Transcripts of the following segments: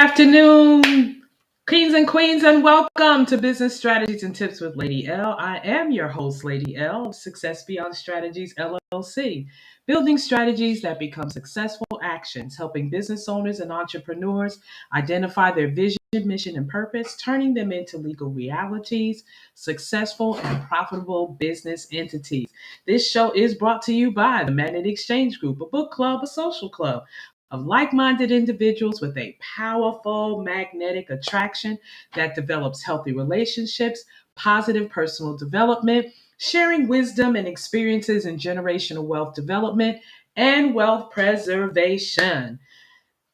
afternoon, kings and queens, and welcome to Business Strategies and Tips with Lady L. I am your host, Lady L, of Success Beyond Strategies LLC, building strategies that become successful actions, helping business owners and entrepreneurs identify their vision, mission, and purpose, turning them into legal realities, successful and profitable business entities. This show is brought to you by the Magnet Exchange Group, a book club, a social club of like minded individuals with a powerful magnetic attraction that develops healthy relationships, positive personal development, sharing wisdom and experiences in generational wealth development and wealth preservation.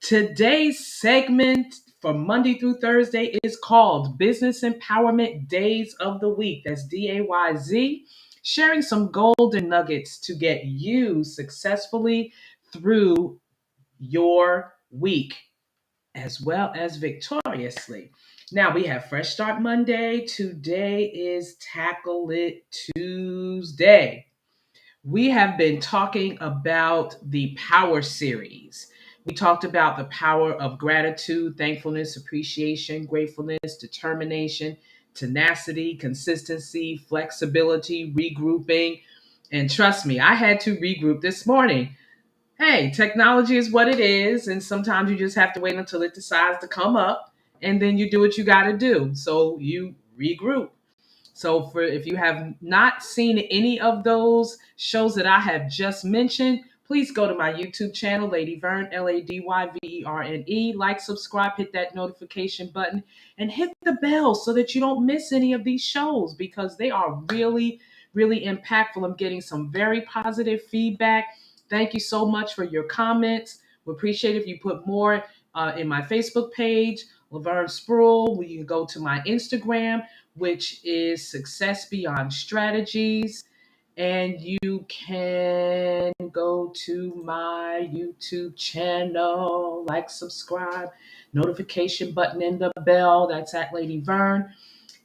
Today's segment for Monday through Thursday is called Business Empowerment Days of the Week. That's DAYZ. Sharing some golden nuggets to get you successfully through your week as well as victoriously. Now we have Fresh Start Monday. Today is Tackle It Tuesday. We have been talking about the Power Series. We talked about the power of gratitude, thankfulness, appreciation, gratefulness, determination, tenacity, consistency, flexibility, regrouping. And trust me, I had to regroup this morning. Hey, technology is what it is, and sometimes you just have to wait until it decides to come up, and then you do what you got to do. So you regroup. So for if you have not seen any of those shows that I have just mentioned, please go to my YouTube channel, Lady Vern, LadyVerne. Like, subscribe, hit that notification button, and hit the bell so that you don't miss any of these shows because they are really, really impactful. I'm getting some very positive feedback. Thank you so much for your comments. We appreciate if you put more in my Facebook page, Laverne Sproul. You can go to my Instagram, which is Success Beyond Strategies. And you can go to my YouTube channel, like, subscribe, notification button, and the bell. That's at Lady Vern.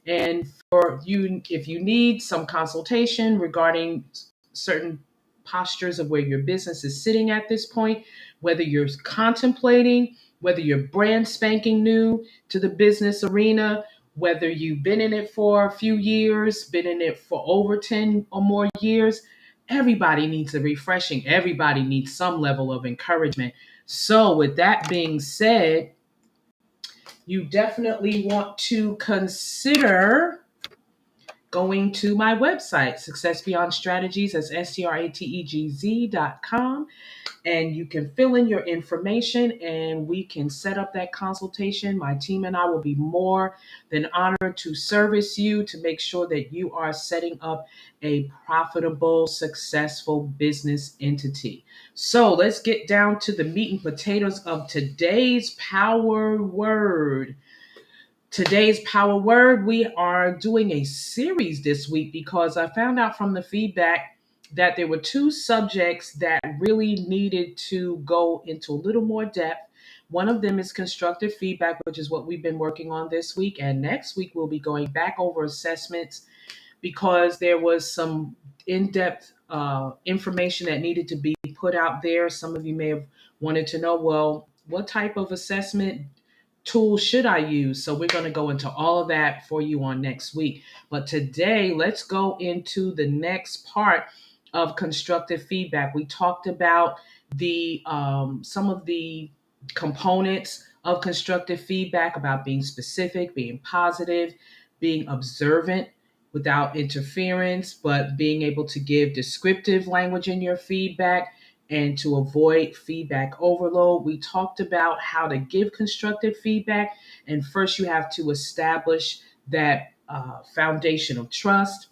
And for you, if you need some consultation regarding certain postures of where your business is sitting at this point, whether you're contemplating, whether you're brand spanking new to the business arena, whether you've been in it for a few years, been in it for over 10 or more years, everybody needs a refreshing. Everybody needs some level of encouragement. So, with that being said, you definitely want to consider going to my website, Success Beyond Strategies, that's STRATEGZ.com. And you can fill in your information and we can set up that consultation. My team and I will be more than honored to service you to make sure that you are setting up a profitable, successful business entity. So let's get down to the meat and potatoes of today's power word. Today's power word, we are doing a series this week because I found out from the feedback that there were two subjects that really needed to go into a little more depth. One of them is constructive feedback, which is what we've been working on this week. And next week, we'll be going back over assessments because there was some in-depth information that needed to be put out there. Some of you may have wanted to know, well, what type of assessment tool should I use? So we're going to go into all of that for you on next week. But today, let's go into the next part of constructive feedback. We talked about the some of the components of constructive feedback, about being specific, being positive, being observant without interference, but being able to give descriptive language in your feedback and to avoid feedback overload. We talked about how to give constructive feedback. And first, you have to establish that foundation of trust,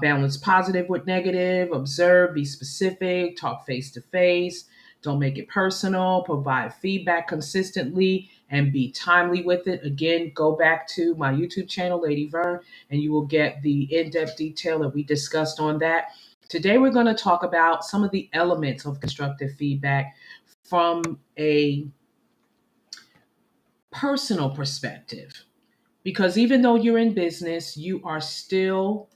balance positive with negative, observe, be specific, talk face to face, don't make it personal, provide feedback consistently, and be timely with it. Again, go back to my YouTube channel, Lady Vern, and you will get the in-depth detail that we discussed on that. Today, we're going to talk about some of the elements of constructive feedback from a personal perspective. Because even though you're in business, you are still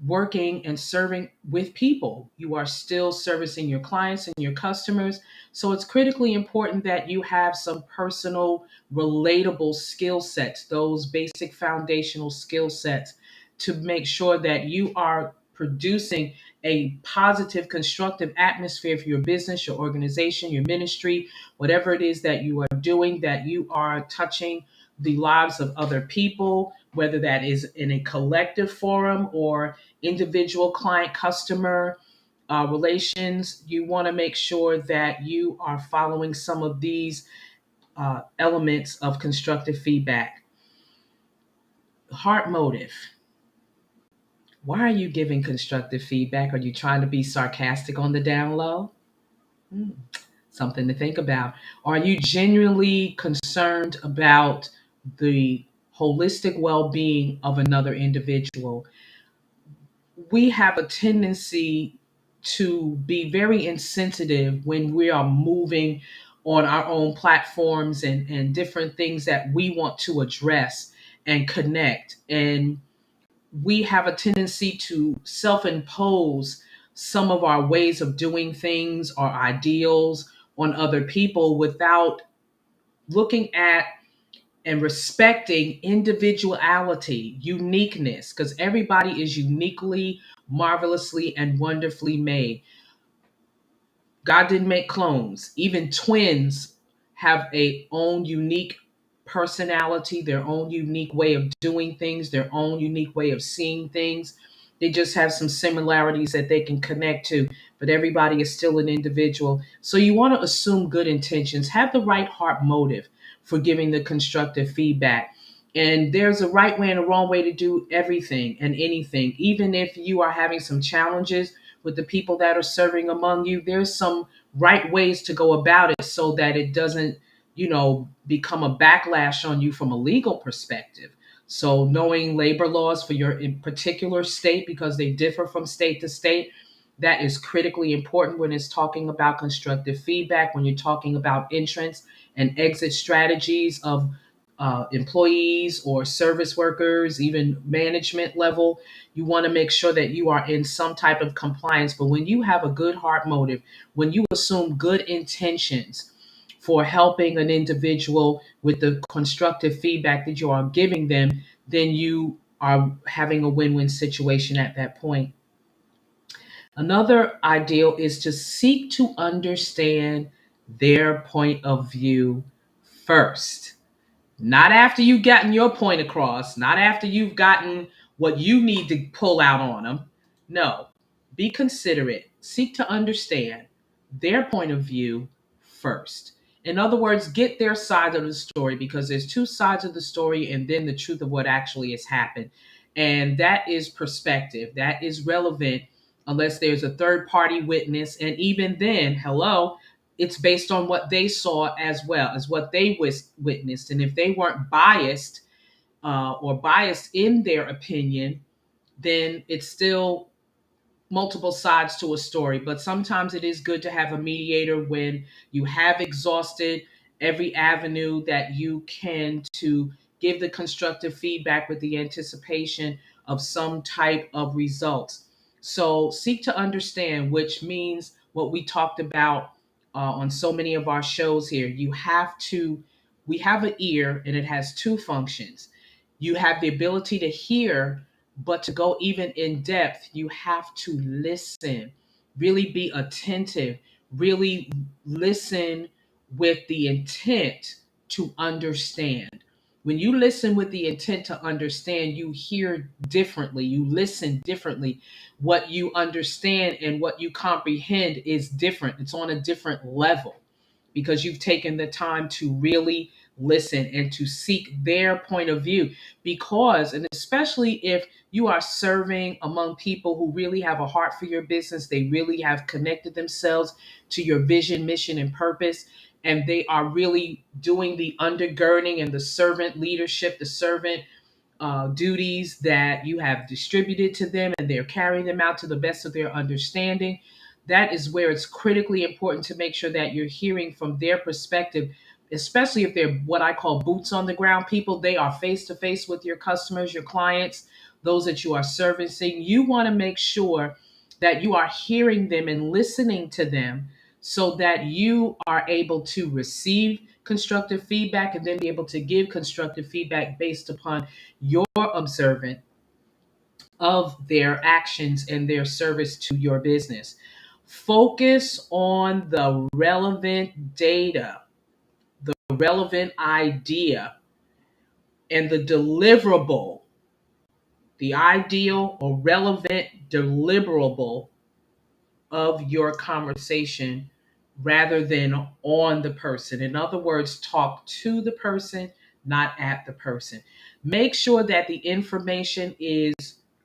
working and serving with people. You are still servicing your clients and your customers. So it's critically important that you have some personal, relatable skill sets, those basic foundational skill sets, to make sure that you are producing a positive, constructive atmosphere for your business, your organization, your ministry, whatever it is that you are doing, that you are touching the lives of other people, whether that is in a collective forum or individual client customer relations. You want to make sure that you are following some of these elements of constructive feedback. Heart motive. Why are you giving constructive feedback? Are you trying to be sarcastic on the down low? Hmm, something to think about. Are you genuinely concerned about the holistic well being of another individual? We have a tendency to be very insensitive when we are moving on our own platforms and different things that we want to address and connect. And we have a tendency to self impose some of our ways of doing things, our ideals on other people without looking at and respecting individuality, uniqueness, because everybody is uniquely, marvelously, and wonderfully made. God didn't make clones. Even twins have a own unique personality, their own unique way of doing things, their own unique way of seeing things. They just have some similarities that they can connect to, but everybody is still an individual. So you want to assume good intentions, have the right heart motive for giving the constructive feedback. And there's a right way and a wrong way to do everything and anything. Even if you are having some challenges with the people that are serving among you, there's some right ways to go about it so that it doesn't, become a backlash on you from a legal perspective. So knowing labor laws for your in particular state, because they differ from state to state, that is critically important when it's talking about constructive feedback, when you're talking about entrance and exit strategies of employees or service workers, even management level. You want to make sure that you are in some type of compliance. But when you have a good heart motive, when you assume good intentions for helping an individual with the constructive feedback that you are giving them, then you are having a win win situation at that point. Another ideal is to seek to understand their point of view first. Not after you've gotten your point across, not after you've gotten what you need to pull out on them. No, be considerate. Seek to understand their point of view first. In other words, get their side of the story, because there's two sides of the story and then the truth of what actually has happened. And that is perspective. That is relevant unless there's a third party witness. And even then, hello, it's based on what they saw as well as what they witnessed. And if they weren't biased or biased in their opinion, then it's still multiple sides to a story. But sometimes it is good to have a mediator when you have exhausted every avenue that you can to give the constructive feedback with the anticipation of some type of results. So seek to understand, which means what we talked about on so many of our shows here. We have an ear and it has two functions. You have the ability to hear, but to go even in depth, you have to listen, really be attentive, really listen with the intent to understand. When you listen with the intent to understand, you hear differently, you listen differently. What you understand and what you comprehend is different, it's on a different level because you've taken the time to really listen and to seek their point of view. Because, and especially if you are serving among people who really have a heart for your business, they really have connected themselves to your vision, mission, and purpose, and they are really doing the undergirding and the servant leadership, the servant duties that you have distributed to them, and they're carrying them out to the best of their understanding. That is where it's critically important to make sure that you're hearing from their perspective, especially if they're what I call boots on the ground people. They are face to face with your customers, your clients. those that you are servicing. You want to make sure that you are hearing them and listening to them so that you are able to receive constructive feedback and then be able to give constructive feedback based upon your observant of their actions and their service to your business. Focus on the relevant data, the relevant idea, and the deliverable, the ideal or relevant deliverable of your conversation rather than on the person. In other words, talk to the person, not at the person. Make sure that the information is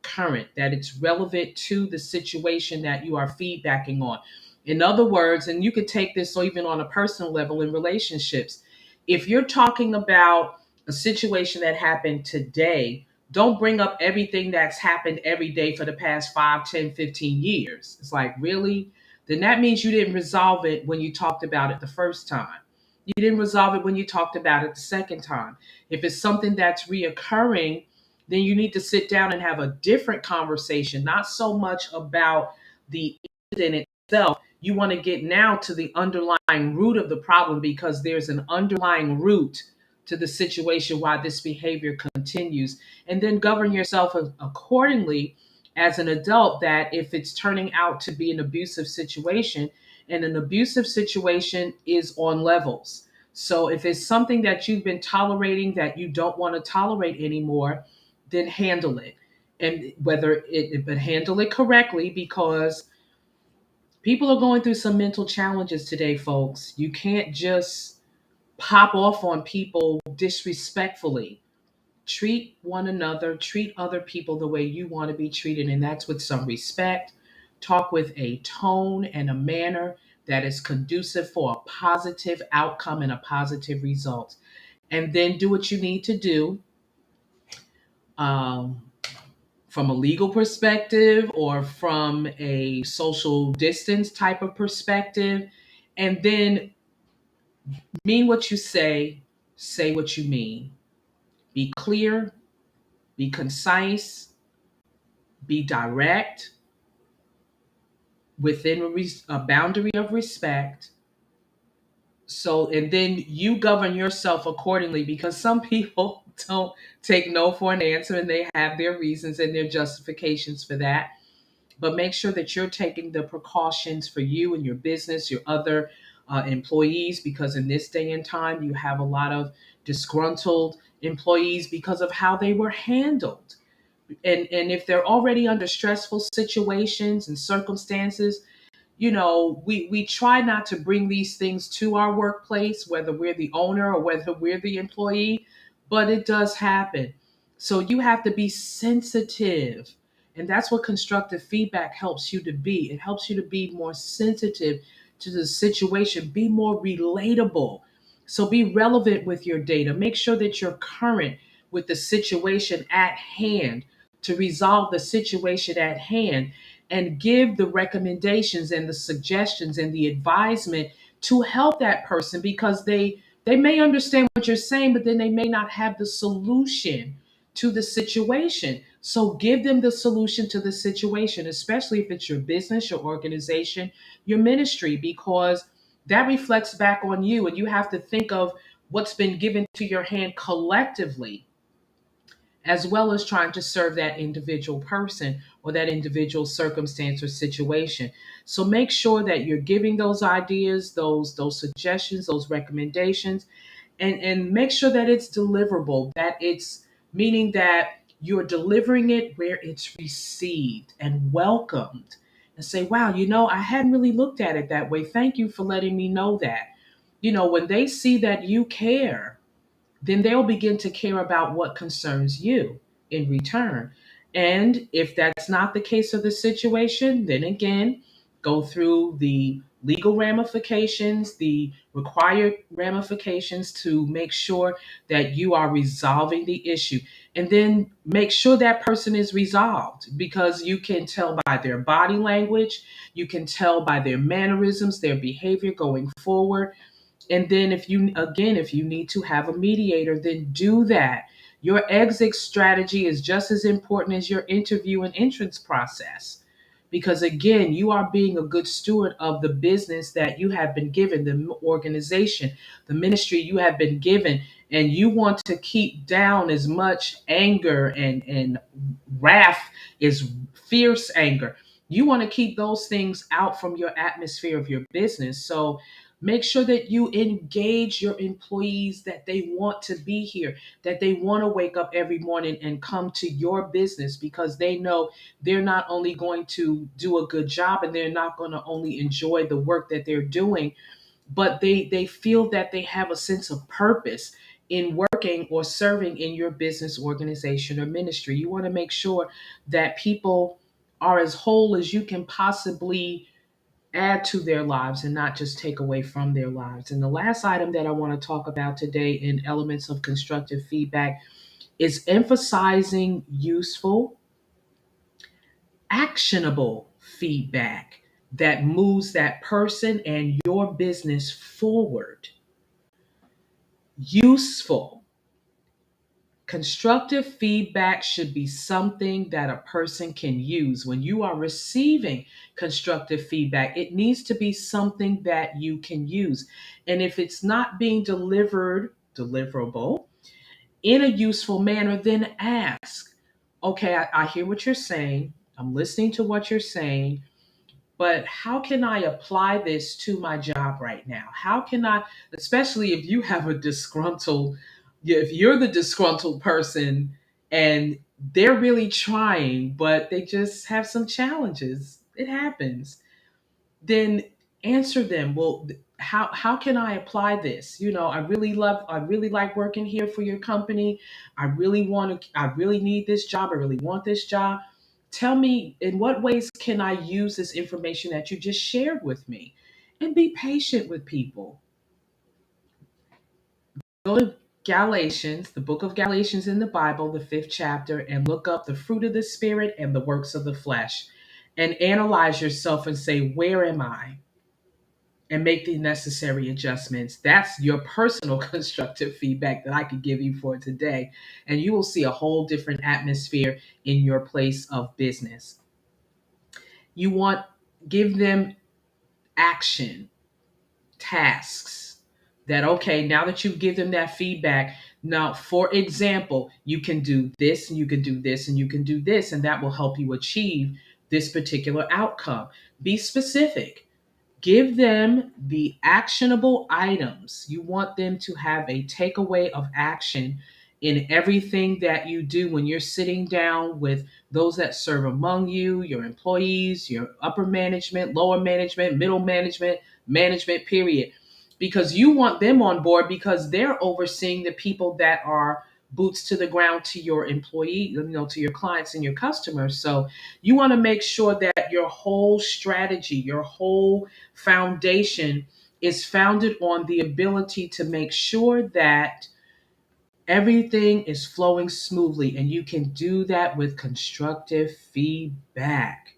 current, that it's relevant to the situation that you are feedbacking on. In other words, and you could take this even on a personal level in relationships, if you're talking about a situation that happened today, don't bring up everything that's happened every day for the past 5, 10, 15 years. It's like, really? Then that means you didn't resolve it when you talked about it the first time. You didn't resolve it when you talked about it the second time. If it's something that's reoccurring, then you need to sit down and have a different conversation, not so much about the incident itself. You want to get now to the underlying root of the problem because there's an underlying root to the situation why this behavior continues, and then govern yourself accordingly as an adult, that if it's turning out to be an abusive situation, and an abusive situation is on levels. So if it's something that you've been tolerating that you don't want to tolerate anymore, then handle it. And but handle it correctly, because people are going through some mental challenges today, folks. You can't just pop off on people disrespectfully. Treat one another, treat other people the way you want to be treated, and that's with some respect. Talk with a tone and a manner that is conducive for a positive outcome and a positive result. And then do what you need to do, um, from a legal perspective or from a social distance type of perspective. And then mean what you say what you mean. Be clear, be concise, be direct within a boundary of respect. So, and then you govern yourself accordingly, because some people don't take no for an answer and they have their reasons and their justifications for that. But make sure that you're taking the precautions for you and your business, your other employees, because in this day and time, you have a lot of disgruntled employees because of how they were handled. And if they're already under stressful situations and circumstances, we try not to bring these things to our workplace, whether we're the owner or whether we're the employee, but it does happen. So you have to be sensitive. And that's what constructive feedback helps you to be. It helps you to be more sensitive to the situation, be more relatable. So be relevant with your data. Make sure that you're current with the situation at hand to resolve the situation at hand, and give the recommendations and the suggestions and the advisement to help that person, because they may understand what you're saying, but then they may not have the solution to the situation. So give them the solution to the situation, especially if it's your business, your organization, your ministry, because that reflects back on you, and you have to think of what's been given to your hand collectively, as well as trying to serve that individual person or that individual circumstance or situation. So make sure that you're giving those ideas, those suggestions, those recommendations, and make sure that it's deliverable, that it's meaning that you're delivering it where it's received and welcomed. And say, wow, I hadn't really looked at it that way. Thank you for letting me know that. When they see that you care, then they'll begin to care about what concerns you in return. And if that's not the case of the situation, then again, go through the legal ramifications, the required ramifications to make sure that you are resolving the issue. And then make sure that person is resolved, because you can tell by their body language, you can tell by their mannerisms, their behavior going forward. And then if you need to have a mediator, then do that. Your exit strategy is just as important as your interview and entrance process. Because again, you are being a good steward of the business that you have been given, the organization, the ministry you have been given, and you want to keep down as much anger and wrath is fierce anger. You want to keep those things out from your atmosphere of your business. So make sure that you engage your employees, that they want to be here, that they want to wake up every morning and come to your business, because they know they're not only going to do a good job and they're not going to only enjoy the work that they're doing, but they feel that they have a sense of purpose in working or serving in your business, organization, or ministry. You want to make sure that people are as whole as you can possibly add to their lives and not just take away from their lives. And the last item that I want to talk about today in elements of constructive feedback is emphasizing useful, actionable feedback that moves that person and your business forward. Useful. Constructive feedback should be something that a person can use. When you are receiving constructive feedback, it needs to be something that you can use. And if it's not being deliverable in a useful manner, then ask, okay, I hear what you're saying. I'm listening to what you're saying, but how can I apply this to my job right now? How can I, especially if you have a disgruntled, if you're the disgruntled person and they're really trying, but they just have some challenges, it happens, then answer them. Well, how can I apply this? I really like working here for your company. I really need this job. I really want this job. Tell me, in what ways can I use this information that you just shared with me? And be patient with people. Go to Galatians, the book of Galatians in the Bible, the fifth chapter, and look up the fruit of the Spirit and the works of the flesh. And analyze yourself and say, where am I? And make the necessary adjustments. That's your personal constructive feedback that I could give you for today. And you will see a whole different atmosphere in your place of business. You want, give them action, tasks that, okay, now that you give them that feedback, now, for example, you can do this and you can do this and you can do this, and that will help you achieve this particular outcome. Be specific. Give them the actionable items. You want them to have a takeaway of action in everything that you do when you're sitting down with those that serve among you, your employees, your upper management, lower management, middle management, management, period. Because you want them on board because they're overseeing the people that are boots to the ground to your employee, to your clients and your customers. So you want to make sure that your whole strategy, your whole foundation is founded on the ability to make sure that everything is flowing smoothly. And you can do that with constructive feedback.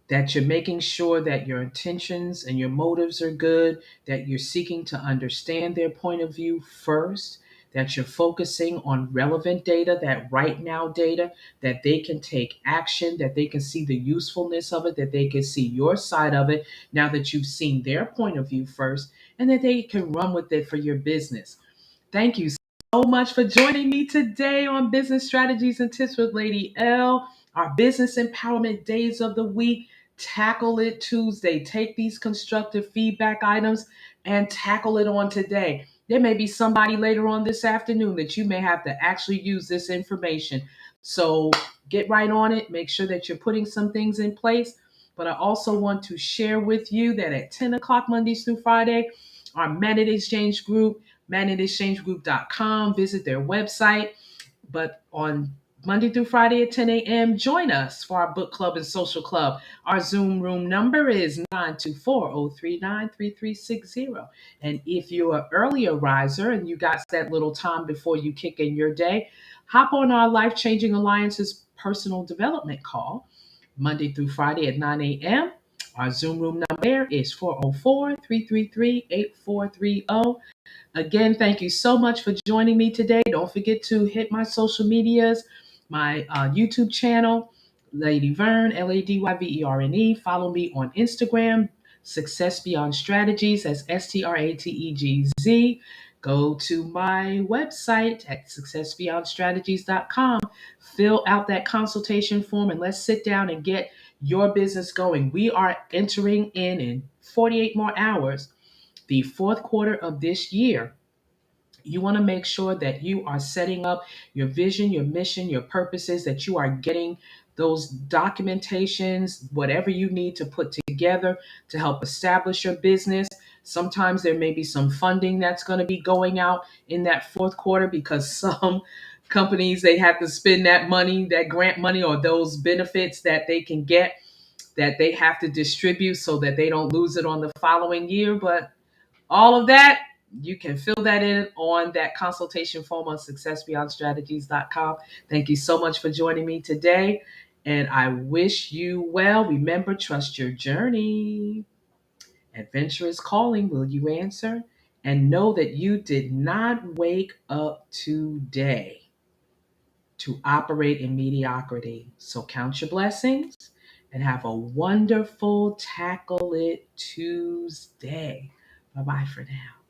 That you're making sure that your intentions and your motives are good, that you're seeking to understand their point of view first, that you're focusing on relevant data, that right now data, that they can take action, that they can see the usefulness of it, that they can see your side of it now that you've seen their point of view first, and that they can run with it for your business. Thank you so much for joining me today on Business Strategies and Tips with Lady L, our business empowerment days of the week. Tackle it Tuesday. Take these constructive feedback items and tackle it on today. There may be somebody later on this afternoon that you may have to actually use this information. So get right on it. Make sure that you're putting some things in place. But I also want to share with you that at 10 o'clock Mondays through Friday, our Mandate Exchange Group, mandateexchangegroup.com, visit their website. But on Monday through Friday at 10 a.m., join us for our book club and social club. Our Zoom room number is 924-039-3360. And if you're an earlier riser and you got that little time before you kick in your day, hop on our Life Changing Alliances personal development call Monday through Friday at 9 a.m. Our Zoom room number there is 404-333-8430. Again, thank you so much for joining me today. Don't forget to hit my social medias, my YouTube channel, Lady Vern, LadyVerne. Follow me on Instagram, Success Beyond Strategies, that's Strategz. Go to my website at successbeyondstrategies.com. Fill out that consultation form and let's sit down and get your business going. We are entering in 48 more hours, the fourth quarter of this year. You want to make sure that you are setting up your vision, your mission, your purposes, that you are getting those documentations, whatever you need to put together to help establish your business. Sometimes there may be some funding that's going to be going out in that fourth quarter because some companies, they have to spend that money, that grant money, or those benefits that they can get, that they have to distribute so that they don't lose it on the following year. But all of that, you can fill that in on that consultation form on successbeyondstrategies.com. Thank you so much for joining me today, and I wish you well. Remember, trust your journey. Adventure is calling. Will you answer? And know that you did not wake up today to operate in mediocrity. So count your blessings and have a wonderful Tackle It Tuesday. Bye bye for now.